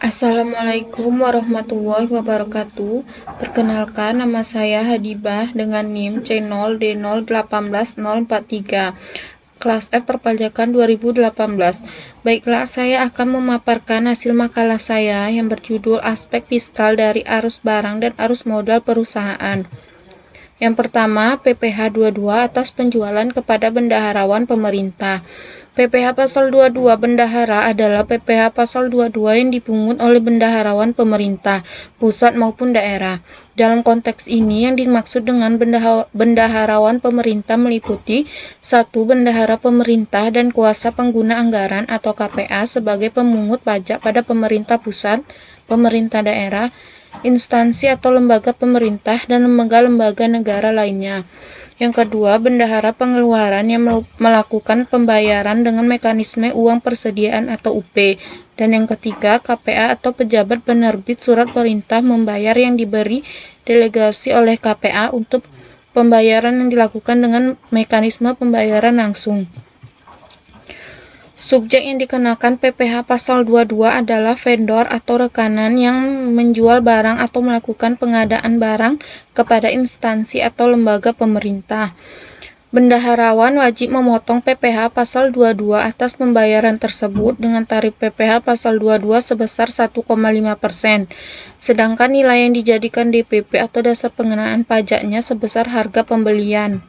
Assalamualaikum warahmatullahi wabarakatuh. Perkenalkan, nama saya Hadibah dengan NIM C0D018043, kelas F Perpajakan 2018. Baiklah, saya akan memaparkan hasil makalah saya yang berjudul Aspek Fiskal dari Arus Barang dan Arus Modal Perusahaan. Yang pertama, PPh 22 atas penjualan kepada bendaharawan pemerintah. PPh pasal 22 bendahara adalah PPh pasal 22 yang dipungut oleh bendaharawan pemerintah, pusat maupun daerah. Dalam konteks ini, yang dimaksud dengan bendaharawan pemerintah meliputi 1. Bendahara pemerintah dan kuasa pengguna anggaran atau KPA sebagai pemungut pajak pada pemerintah pusat, pemerintah daerah, instansi atau lembaga pemerintah, dan lembaga-lembaga negara lainnya. Yang kedua, bendahara pengeluaran yang melakukan pembayaran dengan mekanisme uang persediaan atau UP. Dan yang ketiga, KPA atau pejabat penerbit surat perintah membayar yang diberi delegasi oleh KPA untuk pembayaran yang dilakukan dengan mekanisme pembayaran langsung. Subjek yang dikenakan PPh pasal 22 adalah vendor atau rekanan yang menjual barang atau melakukan pengadaan barang kepada instansi atau lembaga pemerintah. Bendaharawan wajib memotong PPh pasal 22 atas pembayaran tersebut dengan tarif PPh pasal 22 sebesar 1,5%, sedangkan nilai yang dijadikan DPP atau dasar pengenaan pajaknya sebesar harga pembelian.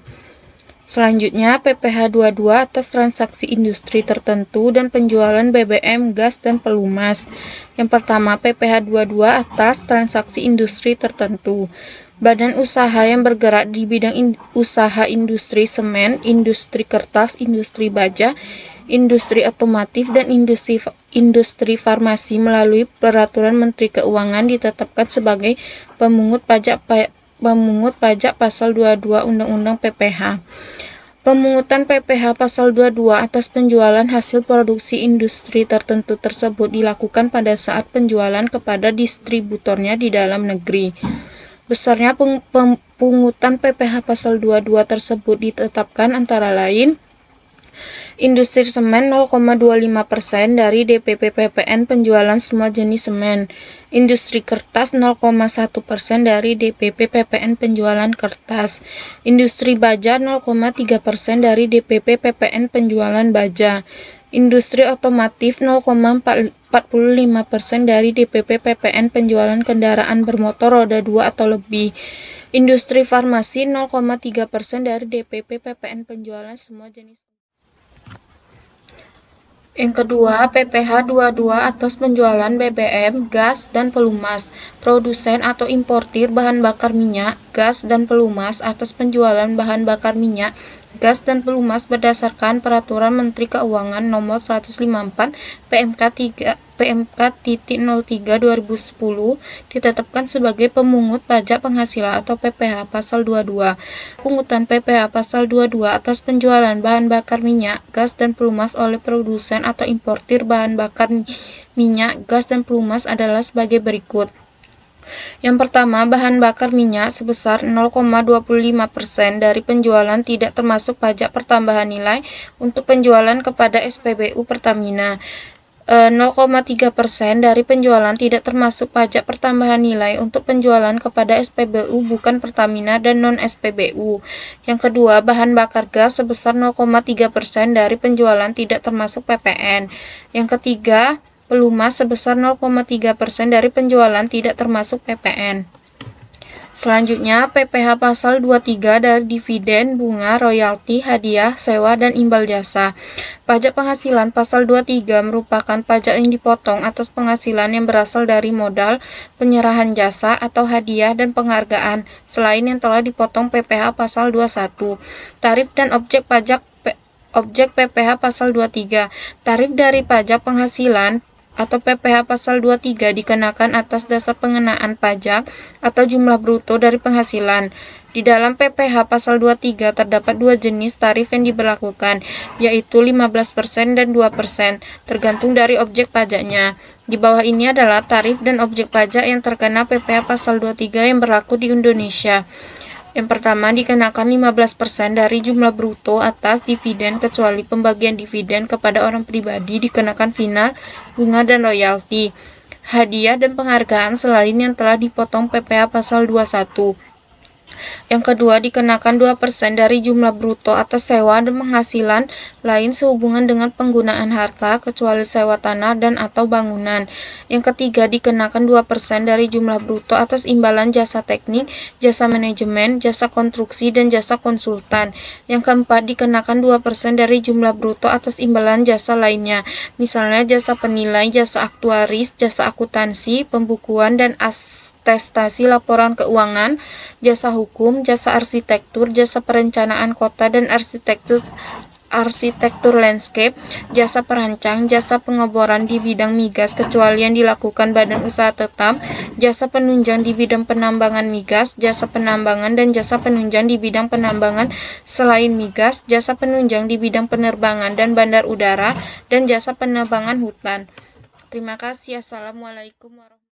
Selanjutnya, PPh 22 atas transaksi industri tertentu dan penjualan BBM, gas, dan pelumas. Yang pertama, PPh 22 atas transaksi industri tertentu. Badan usaha yang bergerak di bidang usaha industri semen, industri kertas, industri baja, industri otomotif, dan industri farmasi melalui Peraturan Menteri Keuangan ditetapkan sebagai pemungut pajak pasal 22 Undang-Undang PPh. Pemungutan PPh pasal 22 atas penjualan hasil produksi industri tertentu tersebut dilakukan pada saat penjualan kepada distributornya di dalam negeri. Besarnya pemungutan PPh pasal 22 tersebut ditetapkan antara lain: industri semen 0,25% dari DPP PPN penjualan semua jenis semen. Industri kertas 0,1% dari DPP PPN penjualan kertas. Industri baja 0,3% dari DPP PPN penjualan baja. Industri otomotif 0,45% dari DPP PPN penjualan kendaraan bermotor roda 2 atau lebih. Industri farmasi 0,3% dari DPP PPN penjualan semua jenis. Yang kedua, PPh 22 atas penjualan BBM, gas, dan pelumas. Produsen atau importir bahan bakar minyak, gas, dan pelumas atas penjualan bahan bakar minyak, gas, dan pelumas berdasarkan Peraturan Menteri Keuangan Nomor 154 PMK.03/2010 ditetapkan sebagai pemungut pajak penghasilan atau PPh pasal 22. Pungutan PPh pasal 22 atas penjualan bahan bakar minyak, gas, dan pelumas oleh produsen atau importir bahan bakar minyak, gas, dan pelumas adalah sebagai berikut. Yang pertama, bahan bakar minyak sebesar 0,25% dari penjualan tidak termasuk pajak pertambahan nilai untuk penjualan kepada SPBU Pertamina. 0,3% dari penjualan tidak termasuk pajak pertambahan nilai untuk penjualan kepada SPBU bukan Pertamina dan non-SPBU. Yang kedua, bahan bakar gas sebesar 0,3% dari penjualan tidak termasuk PPN. Yang ketiga, pelumas sebesar 0,3% dari penjualan tidak termasuk PPN. Selanjutnya, PPh pasal 23 dari dividen, bunga, royalti, hadiah, sewa, dan imbal jasa. Pajak penghasilan pasal 23 merupakan pajak yang dipotong atas penghasilan yang berasal dari modal, penyerahan jasa, atau hadiah dan penghargaan, selain yang telah dipotong PPh pasal 21. Tarif dan objek PPh pasal 23. Tarif dari pajak penghasilan atau PPh pasal 23 dikenakan atas dasar pengenaan pajak atau jumlah bruto dari penghasilan. Di dalam PPh pasal 23 terdapat dua jenis tarif yang diberlakukan, yaitu 15% dan 2%, tergantung dari objek pajaknya. Di bawah ini adalah tarif dan objek pajak yang terkena PPh pasal 23 yang berlaku di Indonesia. Yang pertama, dikenakan 15% dari jumlah bruto atas dividen kecuali pembagian dividen kepada orang pribadi dikenakan final, bunga, dan royalti. hadiah dan penghargaan selain yang telah dipotong PPh pasal 21. Yang kedua, dikenakan 2% dari jumlah bruto atas sewa dan penghasilan lain sehubungan dengan penggunaan harta, kecuali sewa tanah dan atau bangunan. Yang ketiga, dikenakan 2% dari jumlah bruto atas imbalan jasa teknik, jasa manajemen, jasa konstruksi, dan jasa konsultan. Yang keempat, dikenakan 2% dari jumlah bruto atas imbalan jasa lainnya, misalnya jasa penilai, jasa aktuaris, jasa akuntansi, pembukuan, dan atestasi laporan keuangan, jasa hukum, jasa arsitektur, jasa perencanaan kota dan arsitektur landscape, jasa perancang, jasa pengeboran di bidang migas kecuali yang dilakukan badan usaha tetap, jasa penunjang di bidang penambangan migas, jasa penambangan dan jasa penunjang di bidang penambangan selain migas, jasa penunjang di bidang penerbangan dan bandar udara, dan jasa penebangan hutan. Terima kasih. Assalamualaikum warahmatullahi wabarakatuh.